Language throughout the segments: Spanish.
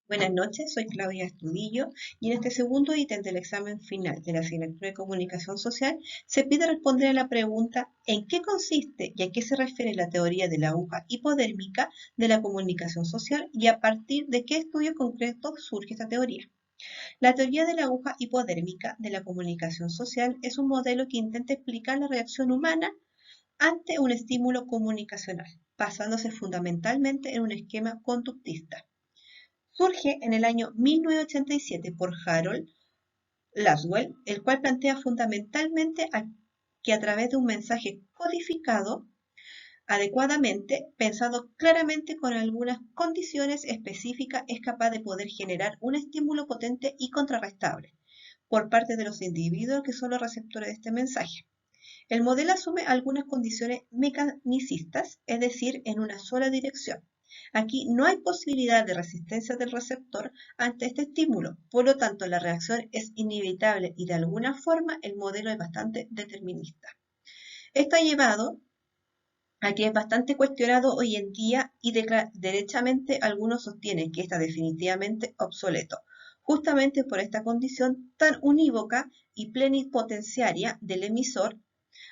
Buenas noches, soy Claudia Estudillo y en este segundo ítem del examen final de la asignatura de Comunicación Social se pide responder a la pregunta ¿en qué consiste y a qué se refiere la teoría de la aguja hipodérmica de la comunicación social y a partir de qué estudio concreto surge esta teoría? La teoría de la aguja hipodérmica de la comunicación social es un modelo que intenta explicar la reacción humana ante un estímulo comunicacional, basándose fundamentalmente en un esquema conductista. Surge en el año 1987 por Harold Laswell, el cual plantea fundamentalmente que a través de un mensaje codificado adecuadamente, pensado claramente con algunas condiciones específicas, es capaz de poder generar un estímulo potente y contrarrestable por parte de los individuos que son los receptores de este mensaje. El modelo asume algunas condiciones mecanicistas, es decir, en una sola dirección. Aquí no hay posibilidad de resistencia del receptor ante este estímulo, por lo tanto la reacción es inevitable y de alguna forma el modelo es bastante determinista. Esto ha llevado a que es bastante cuestionado hoy en día y derechamente algunos sostienen que está definitivamente obsoleto, justamente por esta condición tan unívoca y plenipotenciaria del emisor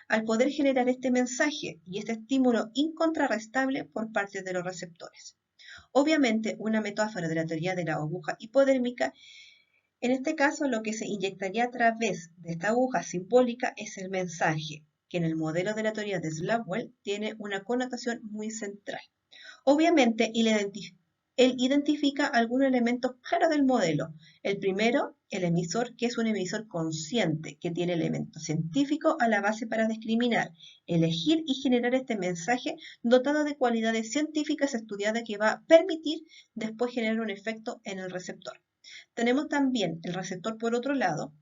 al poder generar este mensaje y este estímulo incontrarrestable por parte de los receptores. Obviamente, una metáfora de la teoría de la aguja hipodérmica, en este caso lo que se inyectaría a través de esta aguja simbólica es el mensaje, que en el modelo de la teoría de Slapwell tiene una connotación muy central. Obviamente, él identifica algunos elementos claros del modelo. El primero, el emisor, que es un emisor consciente, que tiene elementos científicos a la base para discriminar, elegir y generar este mensaje dotado de cualidades científicas estudiadas que va a permitir después generar un efecto en el receptor. Tenemos también el receptor por otro lado,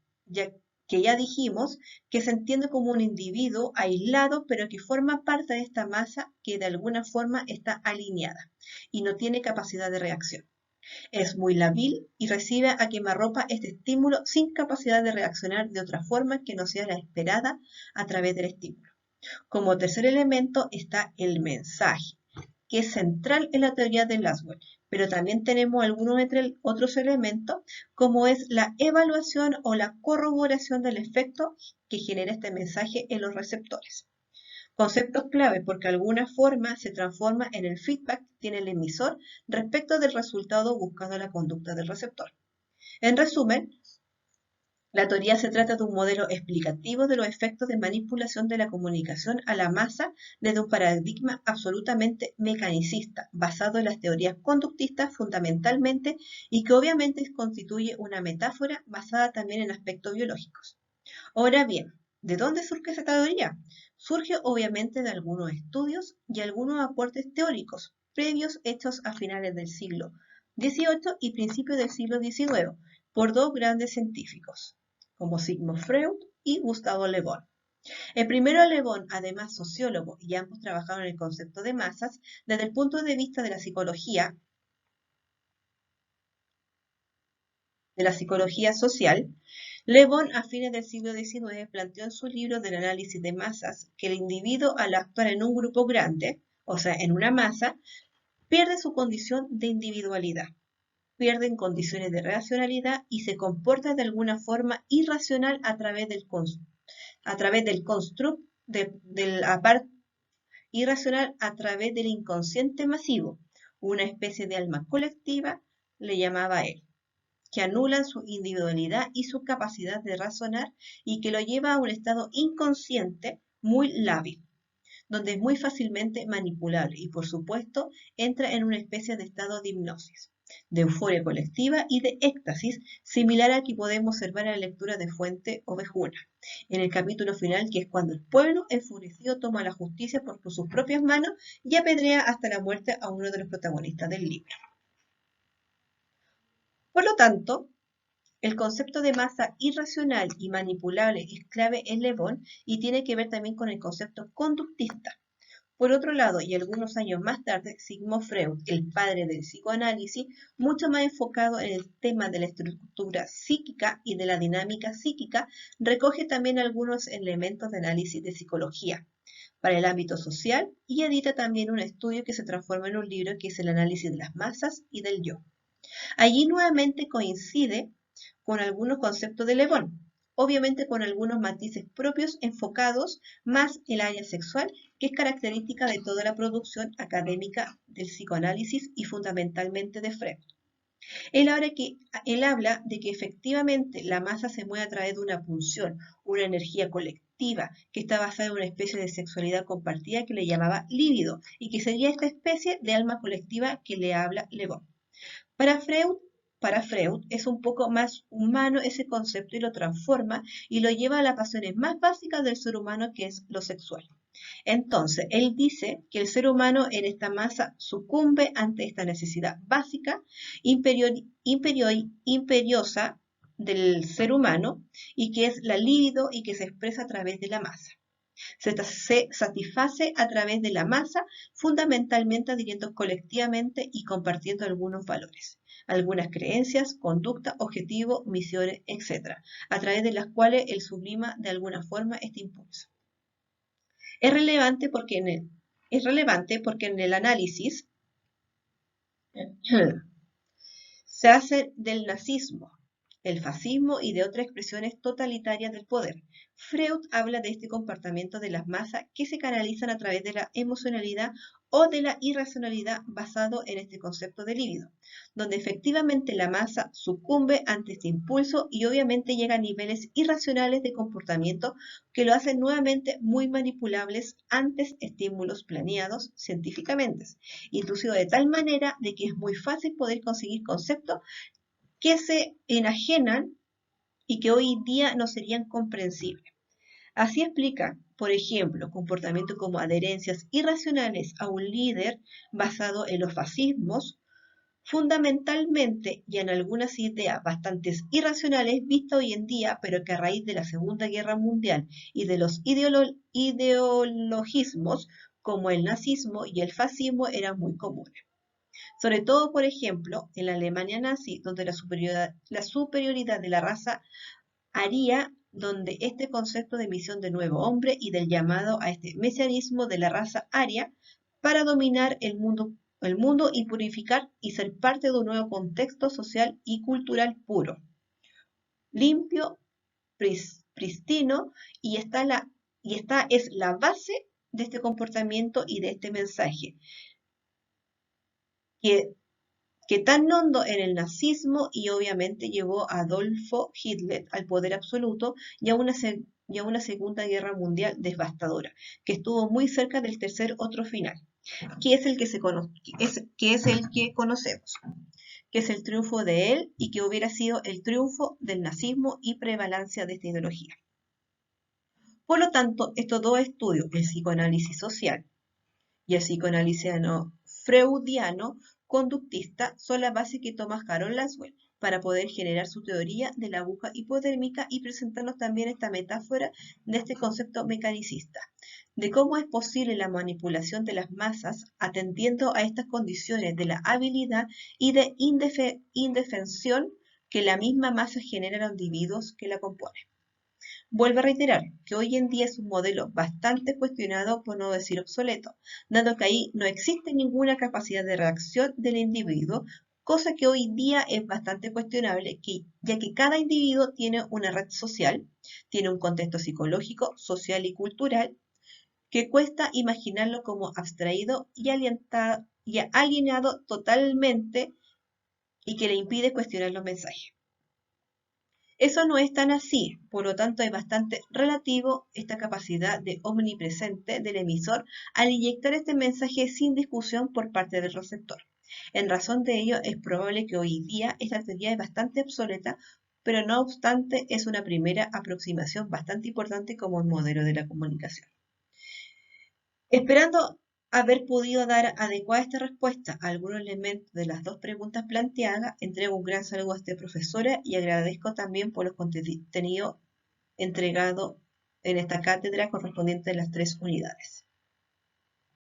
que ya dijimos que se entiende como un individuo aislado, pero que forma parte de esta masa que de alguna forma está alineada y no tiene capacidad de reacción. Es muy lábil y recibe a quemarropa este estímulo sin capacidad de reaccionar de otra forma que no sea la esperada a través del estímulo. Como tercer elemento está el mensaje, que es central en la teoría de Laswell, pero también tenemos algunos otros elementos, como es la evaluación o la corroboración del efecto que genera este mensaje en los receptores. Conceptos clave porque de alguna forma se transforma en el feedback que tiene el emisor respecto del resultado buscando la conducta del receptor. En resumen, la teoría se trata de un modelo explicativo de los efectos de manipulación de la comunicación a la masa desde un paradigma absolutamente mecanicista, basado en las teorías conductistas fundamentalmente y que obviamente constituye una metáfora basada también en aspectos biológicos. Ahora bien, ¿de dónde surge esta teoría? Surge obviamente de algunos estudios y algunos aportes teóricos previos hechos a finales del siglo XVIII y principios del siglo XIX por dos grandes científicos, como Sigmund Freud y Gustavo Le Bon. El primero Le Bon, además sociólogo, y ambos trabajaron en el concepto de masas desde el punto de vista de la psicología social. Le Bon, a fines del siglo XIX, planteó en su libro del análisis de masas que el individuo, al actuar en un grupo grande, o sea, en una masa, pierde su condición de individualidad, pierde en condiciones de racionalidad y se comporta de alguna forma irracional a través del construct del apart irracional a través del inconsciente masivo, una especie de alma colectiva, le llamaba él, que anulan su individualidad y su capacidad de razonar y que lo lleva a un estado inconsciente muy lábil, donde es muy fácilmente manipulable y por supuesto entra en una especie de estado de hipnosis, de euforia colectiva y de éxtasis, similar al que podemos observar en la lectura de Fuente Ovejuna, en el capítulo final, que es cuando el pueblo enfurecido toma la justicia por sus propias manos y apedrea hasta la muerte a uno de los protagonistas del libro. Por lo tanto, el concepto de masa irracional y manipulable es clave en Le Bon y tiene que ver también con el concepto conductista. Por otro lado, y algunos años más tarde, Sigmund Freud, el padre del psicoanálisis, mucho más enfocado en el tema de la estructura psíquica y de la dinámica psíquica, recoge también algunos elementos de análisis de psicología para el ámbito social y edita también un estudio que se transforma en un libro que es el análisis de las masas y del yo. Allí nuevamente coincide con algunos conceptos de Le Bon, obviamente con algunos matices propios enfocados más en el área sexual, que es característica de toda la producción académica del psicoanálisis y fundamentalmente de Freud. Él habla de que efectivamente la masa se mueve a través de una pulsión, una energía colectiva, que está basada en una especie de sexualidad compartida que le llamaba líbido, y que sería esta especie de alma colectiva que le habla Le Bon. Para Freud, para Freud es un poco más humano ese concepto y lo transforma y lo lleva a las pasiones más básicas del ser humano, que es lo sexual. Entonces, él dice que el ser humano en esta masa sucumbe ante esta necesidad básica, imperiosa del ser humano, y que es la libido y que se expresa a través de la masa. Se satisface a través de la masa, fundamentalmente adhiriendo colectivamente y compartiendo algunos valores, algunas creencias, conducta, objetivos, misiones, etc., a través de las cuales él sublima de alguna forma este impulso. Es relevante porque en el análisis se hace del nazismo, el fascismo y de otras expresiones totalitarias del poder. Freud habla de este comportamiento de las masas que se canalizan a través de la emocionalidad o de la irracionalidad basado en este concepto de líbido, donde efectivamente la masa sucumbe ante este impulso y obviamente llega a niveles irracionales de comportamiento que lo hacen nuevamente muy manipulables ante estímulos planeados científicamente, inducido de tal manera de que es muy fácil poder conseguir conceptos que se enajenan y que hoy día no serían comprensibles. Así explica, por ejemplo, comportamientos como adherencias irracionales a un líder basado en los fascismos, fundamentalmente y en algunas ideas bastante irracionales vistas hoy en día, pero que a raíz de la Segunda Guerra Mundial y de los ideologismos como el nazismo y el fascismo eran muy comunes. Sobre todo, por ejemplo, en la Alemania nazi, donde la superioridad de la raza aria, donde este concepto de misión de nuevo hombre y del llamado a este mesianismo de la raza aria para dominar el mundo y purificar y ser parte de un nuevo contexto social y cultural puro, limpio, pristino, y esta es la base de este comportamiento y de este mensaje, que tan hondo en el nazismo y obviamente llevó a Adolfo Hitler al poder absoluto y a una Segunda Guerra Mundial devastadora, que estuvo muy cerca del tercer otro final, que es el que, que es el que conocemos, que es el triunfo de él y que hubiera sido el triunfo del nazismo y prevalencia de esta ideología. Por lo tanto, estos dos estudios, el psicoanálisis social y el psicoanálisis freudiano conductista, son la base que toma Harold Laswell para poder generar su teoría de la aguja hipodérmica y presentarnos también esta metáfora de este concepto mecanicista, de cómo es posible la manipulación de las masas atendiendo a estas condiciones de la habilidad y de indefensión que la misma masa genera en los individuos que la componen. Vuelvo a reiterar que hoy en día es un modelo bastante cuestionado, por no decir obsoleto, dado que ahí no existe ninguna capacidad de reacción del individuo, cosa que hoy día es bastante cuestionable, ya que cada individuo tiene una red social, tiene un contexto psicológico, social y cultural, que cuesta imaginarlo como abstraído y alienado totalmente y que le impide cuestionar los mensajes. Eso no es tan así, por lo tanto es bastante relativo esta capacidad de omnipresente del emisor al inyectar este mensaje sin discusión por parte del receptor. En razón de ello, es probable que hoy día esta teoría es bastante obsoleta, pero no obstante es una primera aproximación bastante importante como un modelo de la comunicación. Esperando haber podido dar adecuada esta respuesta a algunos elementos de las dos preguntas planteadas, entrego un gran saludo a esta profesora y agradezco también por los contenidos entregados en esta cátedra correspondiente a las 3 unidades.